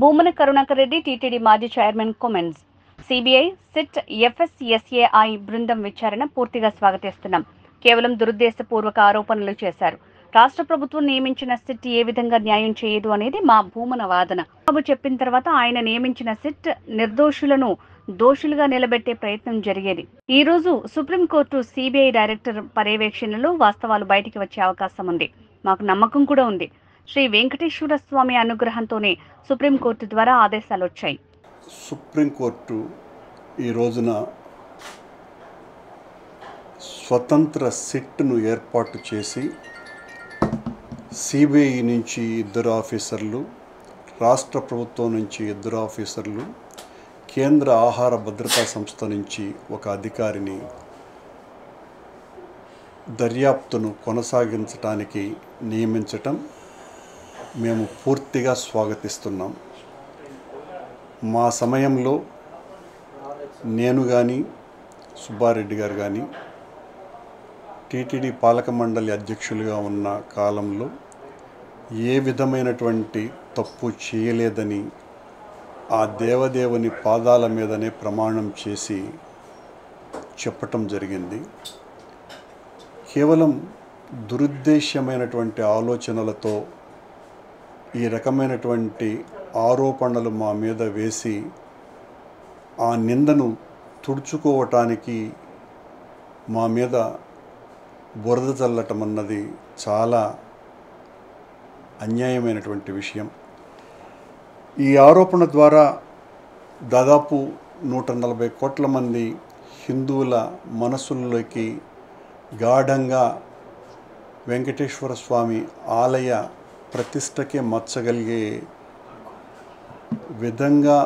Bhumana Karunakar Reddy TTD మాజీ chairman comments. CBI, SIT, FSSAI బృందం విచారణ పూర్తిగా స్వాగతిస్తున్నాం. కేవలం దురుద్దేశపూర్వక ఆరోపణలు చేశారు. రాష్ట్ర ప్రభుత్వం నియమించిన సిట్ ఏ విధంగా న్యాయం చేయదు అనేది మా భూమన వాదన. బాబు చెప్పిన తర్వాత ఆయన నియమించిన సిట్ నిర్దోషులను దోషులుగా నిలబెట్టే ప్రయత్నం జరిగేది. ఈ రోజు సుప్రీంకోర్టు సిబిఐ డైరెక్టర్ పర్యవేక్షణలో వాస్తవాలు బయటికి వచ్చే అవకాశం ఉంది. మాకు నమ్మకం కూడా ఉంది. శ్రీ వెంకటేశ్వర స్వామి అనుగ్రహంతోనే సుప్రీంకోర్టు ద్వారా ఆదేశాలు వచ్చాయి. సుప్రీంకోర్టు ఈ రోజున స్వతంత్ర సిట్ను ఏర్పాటు చేసి సిబిఐ నుంచి 2 ఆఫీసర్లు, రాష్ట్ర ప్రభుత్వం నుంచి 2 ఆఫీసర్లు, కేంద్ర ఆహార భద్రతా సంస్థ నుంచి ఒక అధికారిని దర్యాప్తును కొనసాగించడానికి నియమించటం మేము పూర్తిగా స్వాగతిస్తున్నాం. మా సమయంలో నేను కానీ సుబ్బారెడ్డి గారు కానీ టీటీడీ పాలక మండలి అధ్యక్షులుగా ఉన్న కాలంలో ఏ విధమైనటువంటి తప్పు చేయలేదని ఆ దేవదేవుని పాదాల మీదనే ప్రమాణం చేసి చెప్పటం జరిగింది. కేవలం దురుద్దేశ్యమైనటువంటి ఆలోచనలతో ఈ రకమైనటువంటి ఆరోపణలు మా మీద వేసి ఆ నిందను తుడుచుకోవటానికి మా మీద బురద చల్లటం అన్నది చాలా అన్యాయమైనటువంటి విషయం. ఈ ఆరోపణ ద్వారా దాదాపు 140 కోట్ల మంది హిందువుల మనసుల్లోకి గాఢంగా వెంకటేశ్వర స్వామి ఆలయ ప్రతిష్టకే మచ్చగలిగే విధంగా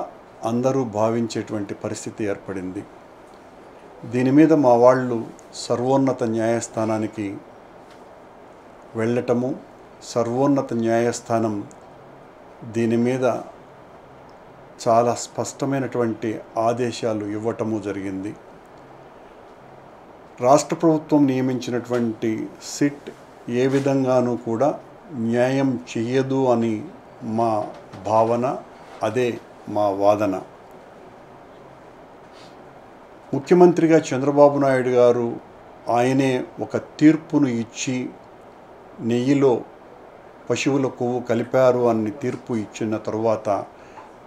అందరూ భావించేటువంటి పరిస్థితి ఏర్పడింది. దీని మీద మా వాళ్ళు సర్వోన్నత న్యాయస్థానానికి వెళ్ళటము, సర్వోన్నత న్యాయస్థానం దీని మీద చాలా స్పష్టమైనటువంటి ఆదేశాలు ఇవ్వటము జరిగింది. రాష్ట్ర ప్రభుత్వం నియమించినటువంటి సిట్ ఏ విధంగానూ కూడా న్యాయం చెయ్యదు అని మా భావన, అదే మా వాదన. ముఖ్యమంత్రిగా చంద్రబాబు నాయుడు గారు ఆయనే ఒక తీర్పును ఇచ్చి నెయ్యిలో పశువుల కొవ్వు కలిపారు అని తీర్పు ఇచ్చిన తరువాత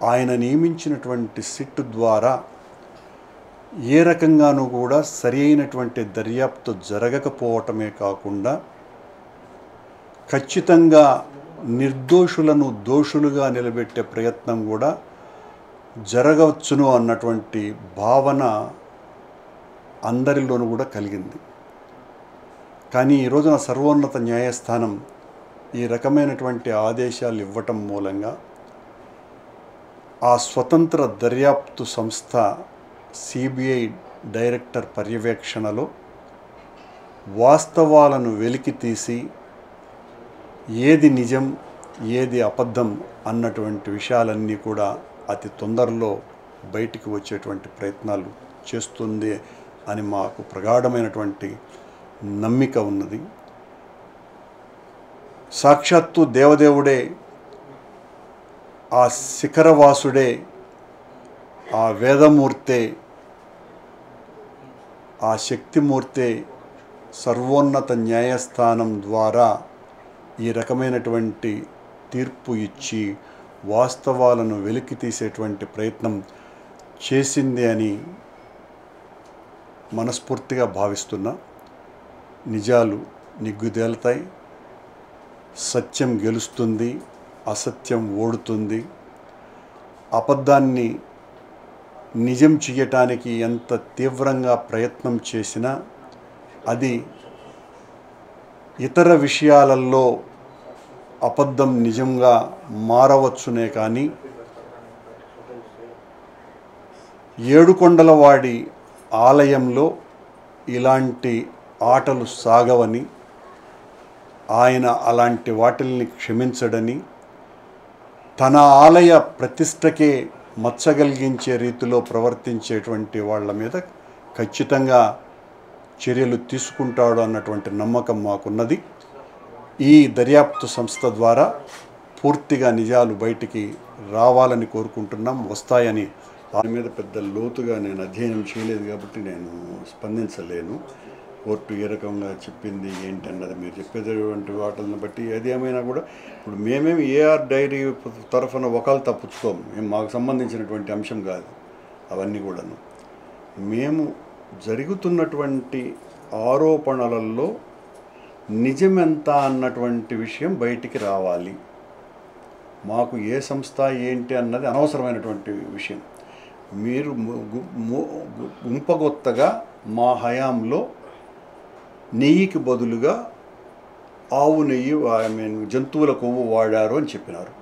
ఆయన నియమించినటువంటి సిట్ ద్వారా ఏ రకంగానూ కూడా సరి అయినటువంటి దర్యాప్తు జరగకపోవటమే కాకుండా ఖచ్చితంగా నిర్దోషులను దోషులుగా నిలబెట్టే ప్రయత్నం కూడా జరగవచ్చును అన్నటువంటి భావన అందరిలోనూ కూడా కలిగింది. కానీ ఈ రోజున సర్వోన్నత న్యాయస్థానం ఈ రకమైనటువంటి ఆదేశాలు ఇవ్వటం మూలంగా ఆ స్వతంత్ర దర్యాప్తు సంస్థ సిబిఐ డైరెక్టర్ పర్యవేక్షణలో వాస్తవాలను వెలికి తీసి ఏది నిజం ఏది అబద్ధం అన్నటువంటి విషయాలన్నీ కూడా అతి తొందరలో బయటికి వచ్చేటువంటి ప్రయత్నాలు చేస్తుంది అని మాకు ప్రగాఢమైనటువంటి నమ్మిక ఉన్నది. సాక్షాత్తు దేవదేవుడే, ఆ శిఖరవాసుడే, ఆ వేదమూర్తే, ఆ శక్తిమూర్తే సర్వోన్నత న్యాయస్థానం ద్వారా ఈ రకమైనటువంటి తీర్పు ఇచ్చి వాస్తవాలను వెలికి తీసేటువంటి ప్రయత్నం చేసింది అని మనస్ఫూర్తిగా భావిస్తున్నా. నిజాలు నిగ్గుదేలుతాయి, సత్యం గెలుస్తుంది, అసత్యం ఓడుతుంది. అబద్ధాన్ని నిజం చేయటానికి ఎంత తీవ్రంగా ప్రయత్నం చేసినా అది ఇతర విషయాలలో అబద్ధం నిజంగా మారవచ్చునే కానీ ఏడుకొండలవాడి ఆలయంలో ఇలాంటి ఆటలు సాగవని, ఆయన అలాంటి వాటిల్ని క్షమించడని, తన ఆలయ ప్రతిష్టకే మచ్చగలిగించే రీతిలో ప్రవర్తించేటువంటి వాళ్ళ మీద ఖచ్చితంగా చర్యలు తీసుకుంటాడు అన్నటువంటి నమ్మకం మాకున్నది. ఈ దర్యాప్తు సంస్థ ద్వారా పూర్తిగా నిజాలు బయటికి రావాలని కోరుకుంటున్నాం, వస్తాయని. దాని మీద పెద్ద లోతుగా నేను అధ్యయనం చేయలేదు కాబట్టి నేను స్పందించలేను. కోర్టు ఏ రకంగా చెప్పింది ఏంటి అన్నది మీరు చెప్పేటటువంటి వాటిని బట్టి. అది ఏమైనా కూడా ఇప్పుడు మేమేమి ఏఆర్ డైరీ తరఫున ఒకళ్ళు తప్పుకోము, మేము మాకు సంబంధించినటువంటి అంశం కాదు అవన్నీ కూడాను. మేము జరుగుతున్నటువంటి ఆరోపణలలో నిజమెంత అన్నటువంటి విషయం బయటికి రావాలి. మాకు ఏ సంస్థ ఏంటి అన్నది అనవసరమైనటువంటి విషయం. మీరు గుంపగొత్తగా మా హయాంలో నెయ్యికి బదులుగా ఆవు నెయ్యి జంతువుల కొవ్వు వాడారు అని చెప్పినారు.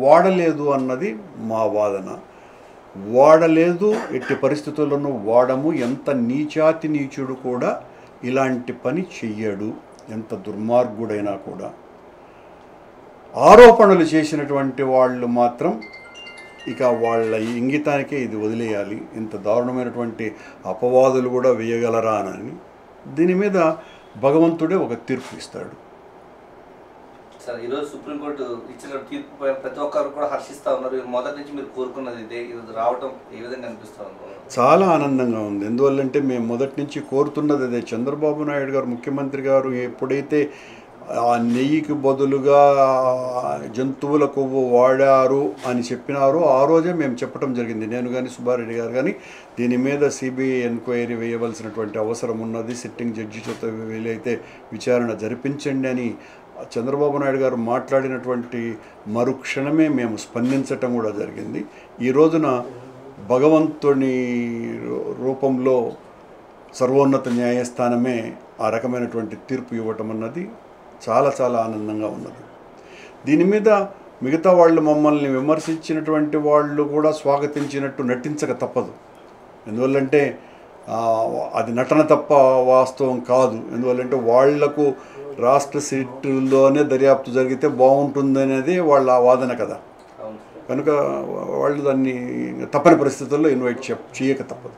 వాడలేదు అన్నది మా వాదన. వాడలేదు, ఎట్టి పరిస్థితుల్లోనూ వాడము. ఎంత నీచాతి నీచుడు కూడా ఇలాంటి పని చెయ్యడు, ఎంత దుర్మార్గుడైనా కూడా. ఆరోపణలు చేసినటువంటి వాళ్ళు మాత్రం ఇక వాళ్ళ ఇంగితానికే ఇది వదిలేయాలి. ఇంత దారుణమైనటువంటి అపవాదులు కూడా వేయగలరా అని దీని మీద భగవంతుడే ఒక తీర్పు ఇస్తాడు. సార్, ఈరోజు సుప్రీంకోర్టు ఇచ్చిన తీర్పు పైన ప్రతి ఒక్కరు కూడా హర్షిస్తూ ఉన్నారు. మొదటి నుంచి మీరు కోరుకున్నది ఇదే, ఇది రావటం ఏ విధంగా అనిపిస్తూ ఉన్నారు? చాలా ఆనందంగా ఉంది. ఎందువల్లంటే మేము మొదటి నుంచి కోరుతున్నది అదే. చంద్రబాబు నాయుడు గారు ముఖ్యమంత్రి గారు ఎప్పుడైతే ఆ నెయ్యికి బదులుగా జంతువుల కొవ్వు వాడారు అని చెప్పినారో ఆ రోజే మేము చెప్పడం జరిగింది. నేను కానీ సుబ్బారెడ్డి గారు కానీ దీని మీద సిబిఐ ఎంక్వైరీ వేయవలసినటువంటి అవసరం ఉన్నది, సిట్టింగ్ జడ్జి చేత వీలైతే విచారణ జరిపించండి అని చంద్రబాబు నాయుడు గారు మాట్లాడినటువంటి మరుక్షణమే మేము స్పందించటం కూడా జరిగింది. ఈ రోజున భగవంతుని రూపంలో సర్వోన్నత న్యాయస్థానమే ఆ రకమైనటువంటి తీర్పు ఇవ్వటం అన్నది చాలా చాలా ఆనందంగా ఉన్నది. దీని మీద మిగతా వాళ్ళు మమ్మల్ని విమర్శించినటువంటి వాళ్ళు కూడా స్వాగతించినట్టు నటించక తప్పదు. ఎందువల్లంటే అది నటన తప్ప వాస్తవం కాదు. ఎందువల్లంటే వాళ్లకు రాష్ట్ర సీట్లోనే దర్యాప్తు జరిగితే బాగుంటుందనేది వాళ్ళ వాదన కదా. కనుక వాళ్ళు దాన్ని తప్పని పరిస్థితుల్లో ఇన్వైట్ చేయక తప్పదు.